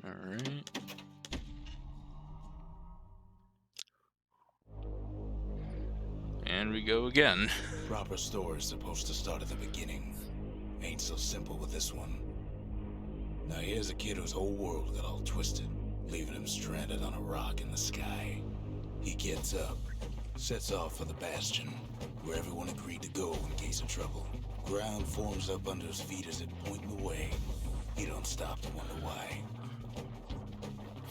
Alright. And we go again. Proper story's supposed to start at the beginning. Ain't so simple with this one. Now here's a kid whose whole world got all twisted, leaving him stranded on a rock in the sky. He gets up, sets off for the Bastion, where everyone agreed to go in case of trouble. Ground forms up under his feet as it pointing the way. He don't stop to wonder why.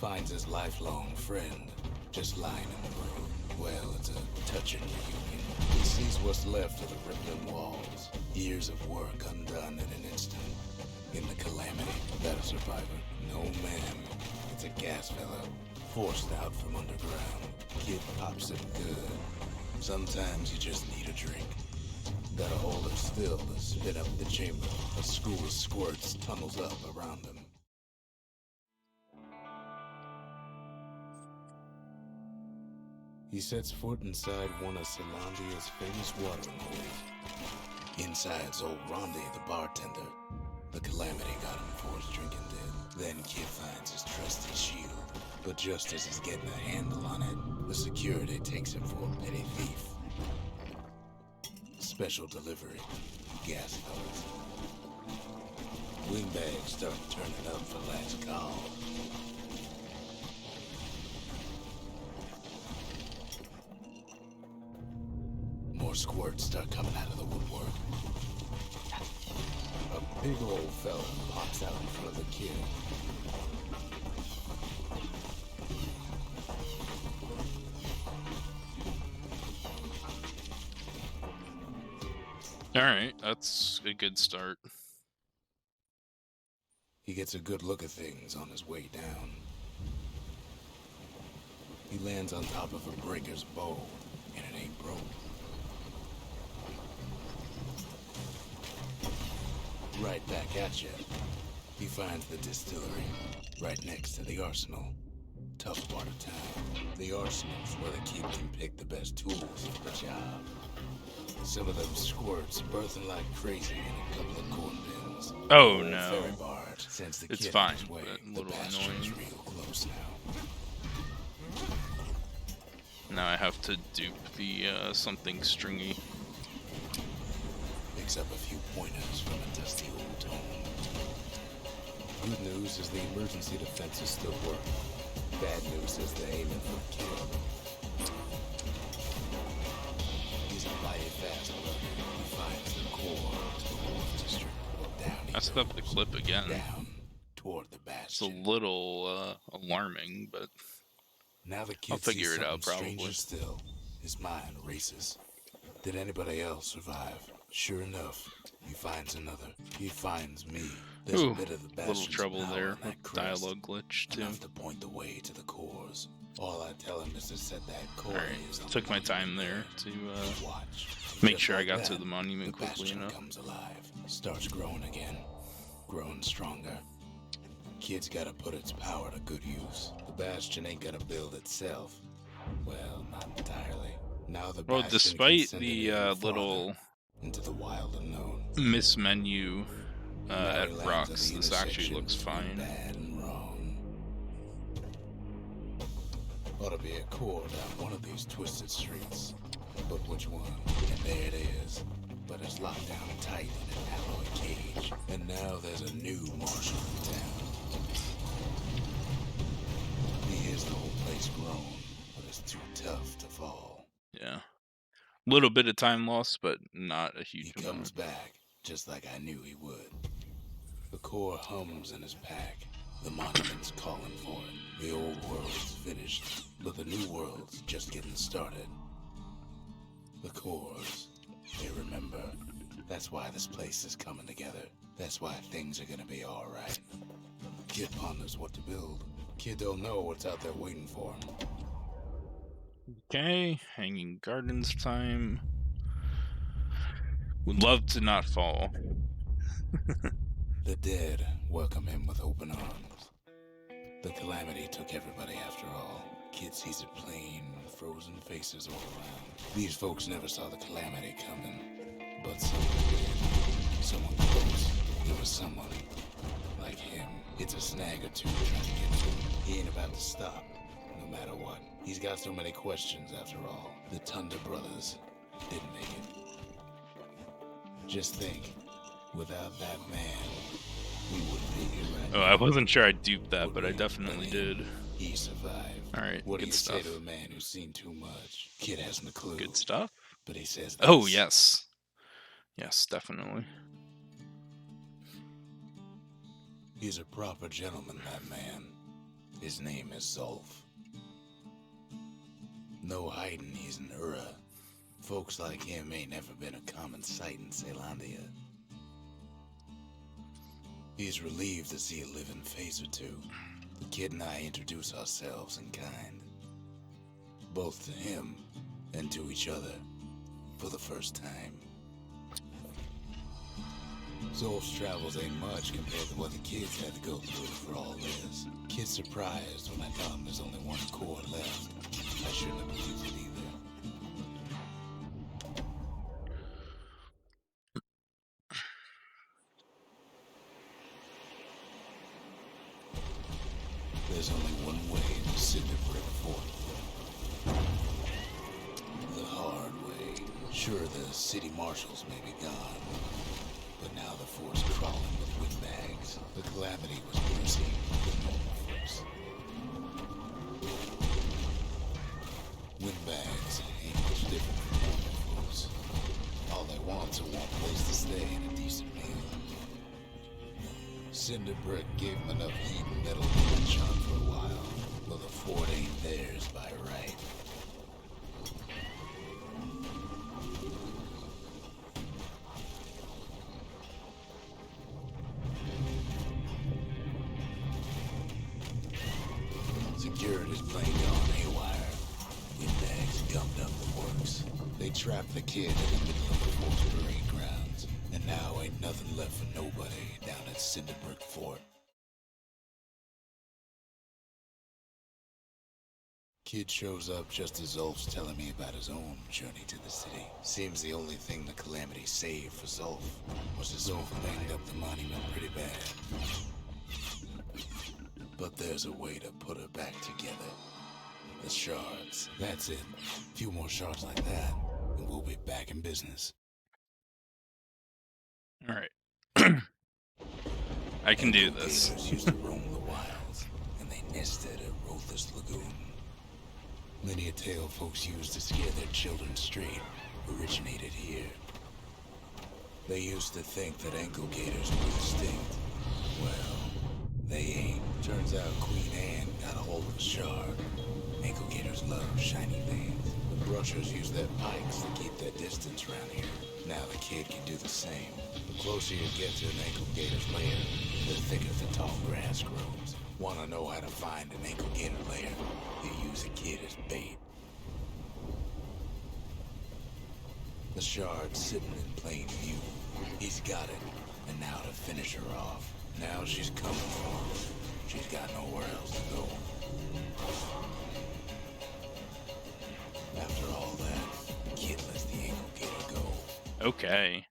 Finds his lifelong friend just lying in the road. Well, it's a touching reunion. He sees what's left of the rippling walls. Years of work undone in an instant. In the calamity, that a survivor? No, ma'am. It's a gas fellow, forced out from underground. Kid pops it good. Sometimes you just need a drink. Gotta hold him still to spit up the chamber. A school of squirts tunnels up around him. He sets foot inside one of Solandia's famous watering holes. Inside's old Rondi, the bartender. The calamity got him for his drinking did. Then Kid finds his trusty shield. But just as he's getting a handle on it, the security takes him for a petty thief. Special delivery. Gas fellas. Wingbags start turning up for last call. More squirts start coming out of the woodwork. A big old fella pops out in front of the kid. Alright, that's a good start. He gets a good look at things on his way down. He lands on top of a breaker's bow, and it ain't broke. Right back at you. He finds the distillery, right next to the arsenal. Tough part of town. The arsenal's where the kid can pick the best tools for the job. Some of them squirts birthing like crazy in a couple of corn bins. Oh no. Very barred, since the It's kid fine, on his way, but a the little Bastion's annoying. real close now. Now I have to dupe the something stringy. Picks up a few pointers from a dusty old tome. Good news is the emergency defenses still work. Bad news is they're aiming for the kid. He's a mighty fast learner. He finds the core of the Wolf District. Down he I stepped the goes. clip again. Down toward the It's a Bastion. little alarming, but Now the kid I'll figure sees it out, something probably. stranger still. His mind races. Did anybody else survive? Sure enough, he finds another. He finds me. There's ooh, a bit of the little Bastion's trouble power there in that with crest, dialogue glitch too. enough to point the way to the cores. All I tell him is to set that core. Alright, took my time there to watch. make Just sure I like got to that, the monument the quickly Bastion enough. comes alive, starts growing again, growing stronger. Kid's gotta put its power to good use. The Bastion ain't gonna build itself. Well, not entirely. Now the Well, Bastion can despite send it the even farther little into the wild unknown. mismenu Now at he lands Rocks, the this actually intersection looks between fine. Bad and wrong. Ought to be a core down one of these twisted streets. But which one? And there it is. But it's locked down tight in an alloy cage. And now there's a new marshal in town. He hears the whole place groan, but it's too tough to fall. Yeah. Little bit of time lost, but not a He huge comes amount. back, just like I knew he would. The core hums in his pack. The monument's calling for it. The old world's finished, but the new world's just getting started. The cores, they remember. That's why this place is coming together. That's why things are gonna be alright. Kid ponders what to build. Kid don't know what's out there waiting for him. Okay, Hanging Gardens time. Would love to not fall. The dead welcome him with open arms. The calamity took everybody after all. Kid sees it plain, frozen faces all around. These folks never saw the calamity coming. But someone did. Someone close. There was someone like him. It's a snag or two trying to get to him. He ain't about to stop, no matter what. He's got so many questions after all. The Thunder brothers didn't make it. Just think, without that man, we wouldn't be here right now. Oh, I wasn't sure I duped that, but I definitely did. He survived. Alright, What do good you stuff. say to a man who's seen too much? Kid hasn't a clue. Good stuff. But he says Oh, this. yes. Yes, definitely. He's a proper gentleman, that man. His name is Zolf. No hiding he's an Ura. Folks like him ain't never been a common sight in Celandia. He's relieved to see a living face or two. The kid and I introduce ourselves in kind. Both to him and to each other for the first time. Zolf's travels ain't much compared to what the kids had to go through for all this. Kid's surprised when I tell him there's only one core left. I shouldn't have believed it either. There's only one way to Cinderbrick Fort. The hard way. Sure, the city marshals may be gone, but now the fort's crawling with windbags. The calamity was mercy with normal folks. Windbags ain't much different from normal folks. All they want's a warm place to stay and a decent meal. Cinderbrick gave them enough heat and metal to punch on for a while. Well, the fort ain't theirs by right. Security's plain gone haywire. Windbags gummed up the works. They trapped the kid in the middle of the fort's parade grounds. And now ain't nothing left for nobody down at Cinderbrick Fort. Kid shows up just as Zolf's telling me about his own journey to the city. Seems the only thing the calamity saved for Zolf was his Zolf banged up the monument pretty bad. But there's a way to put her back together. The shards. That's it. A few more shards like that, and we'll be back in business. Alright. I can do this. Gators used to roam the wilds, and they nested at Rothes Lagoon. Many a tale folks used to scare their children straight originated here. They used to think that ankle gators were extinct. Well, they ain't. Turns out Queen Anne got a hold of a shard. Ankle gators love shiny things. The brushers use their pikes to keep their distance around here. Now the kid can do the same. The closer you get to an ankle gator's lair, the thicker the tall grass grows. Want to know how to find an ankle gator lair? You use a kid as bait. The shard's sitting in plain view. He's got it, and now to finish her off. Now she's coming for him. She's got nowhere else to go. After all that, the kid lets the ankle gator go. Okay.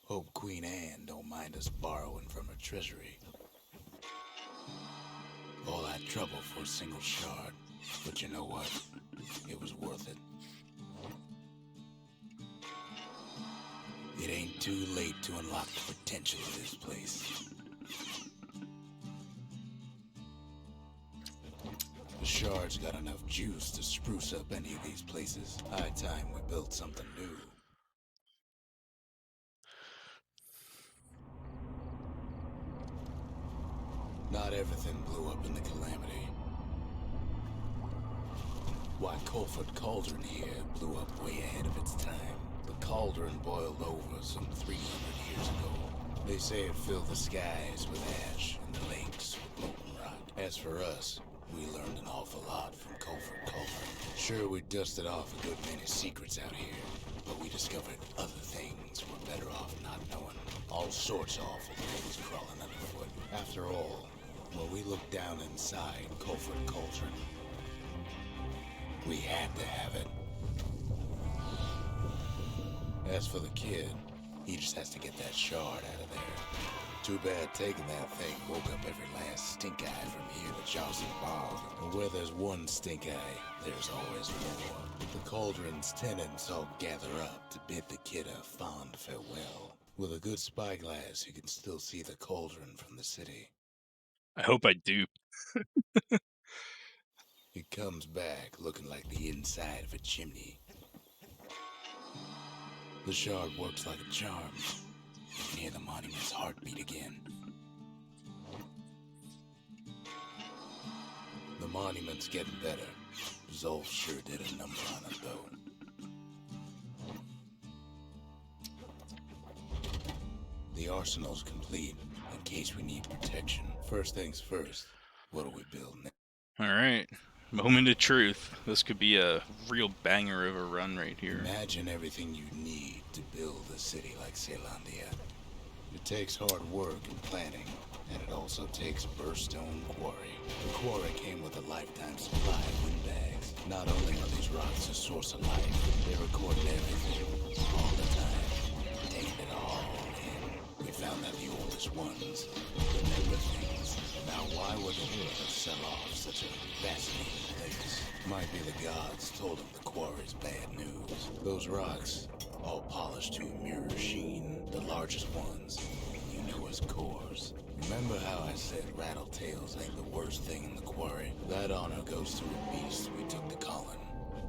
Hope Queen Anne don't mind us borrowing from her treasury. All that trouble for a single shard. But you know what? It was worth it. It ain't too late to unlock the potential of this place. The shard's got enough juice to spruce up any of these places. High time we built something new. Not everything blew up in the calamity. Why, Colford Cauldron here blew up way ahead of its time. The cauldron boiled over some 300 years ago. They say it filled the skies with ash and the lakes with molten rock. As for us, we learned an awful lot from Colford Cauldron. Sure, we dusted off a good many secrets out here, but we discovered other things we're better off not knowing. All sorts of awful things crawling underfoot. After all, when we looked down inside Colford Cauldron, we had to have it. As for the kid, He just has to get that shard out of there. Too bad taking that thing woke up every last stink eye from here to Chaucer Bog. And where there's one stink eye, there's always more. The cauldron's tenants all gather up to bid the kid a fond farewell. With a good spyglass, you can still see the cauldron from the city. I hope I do. It comes back looking like the inside of a chimney. The shard works like a charm. You can hear the monument's heartbeat again. The monument's getting better. Zolf sure did a number on it, though. The arsenal's complete, in case we need protection. First things first, what do we build next? Alright. Moment of truth. This could be a real banger of a run right here. Imagine everything you need to build a city like Caelondia. It takes hard work and planning, and it also takes Burstone Quarry. The quarry came with a lifetime supply of windbags. Not only are these rocks a source of life, they're recording everything, all the time, taking it all in. We found that the oldest ones remember things. Now why would the heroes sell off such a fascinating place? Might be the gods told them the quarry's bad news. Those rocks, all polished to a mirror sheen, the largest ones, you know as cores. Remember how I said rattletails ain't the worst thing in the quarry? That honor goes to a beast we took to Colin,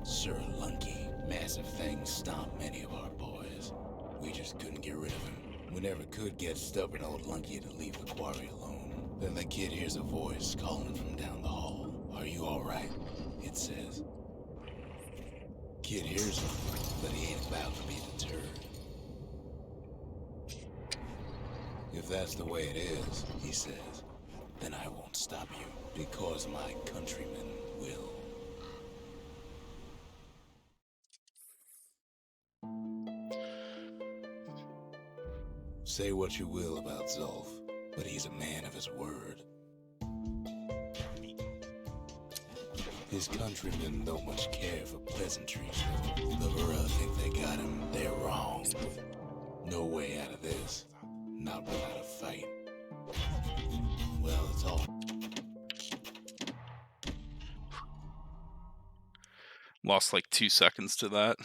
Sir Lunky. Massive things stomped many of our boys. We just couldn't get rid of him. We never could get stubborn old Lunky to leave the quarry alone. Then the kid hears a voice calling from down the hall. Are you alright? It says. Kid hears him, but he ain't about to be deterred. If that's the way it is, he says, then I won't stop you, because my countrymen will. Say what you will about Zolf, but he's a man of his word. His countrymen don't much care for pleasantries. The Vura think they got him. They're wrong. No way out of this. Not without a fight. Well, it's all. Lost like 2 seconds to that.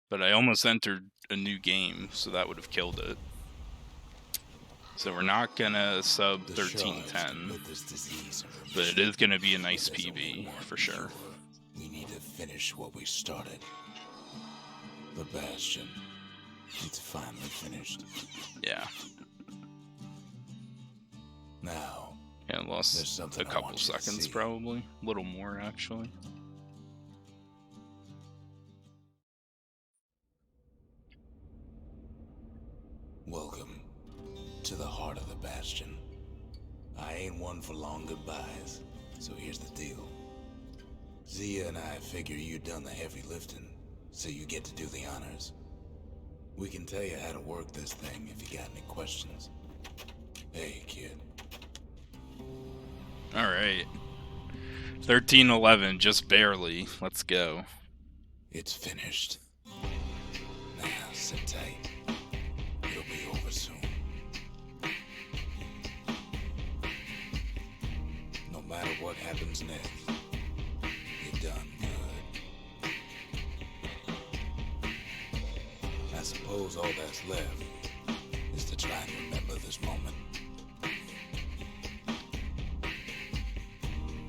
But I almost entered a new game, so that would have killed it. So we're not gonna sub 1310, but it is gonna be a nice PB for sure. We need to finish what we started. The Bastion. It's finally finished. Yeah. Now. Yeah, lost a couple seconds probably. A little more actually. Welcome to the heart of the Bastion. I ain't one for long goodbyes, so here's the deal. Zia and I figure you done the heavy lifting, so you get to do the honors. We can tell you how to work this thing if you got any questions. Hey, kid. Alright. 1311, just barely. Let's go. It's finished. Now, sit tight. It'll be over soon. No matter what happens next, you're done good. I suppose all that's left is to try and remember this moment.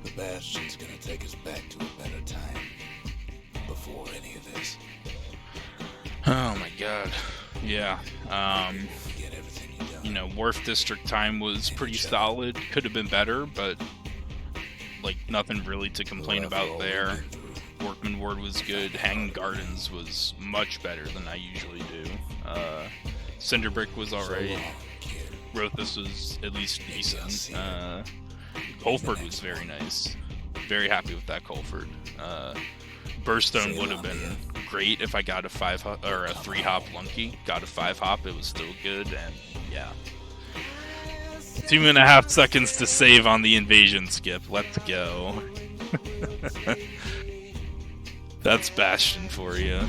The Bastion's gonna take us back to a better time before any of this. Oh my god. Yeah. Forget everything you've done. You know, Wharf District time was pretty solid. Could have been better, but like nothing really to complain about there. Workman Ward was good. Hanging Gardens was much better than I usually do. Cinderbrick was alright. Rothus was at least decent. Colford was very nice. Very happy with that Colford. Burstone would have been great if I got a 5-hop or a 3-hop Lunky. Got a 5-hop, it was still good, and yeah. 2.5 seconds to save on the invasion skip. Let's go. That's Bastion for you.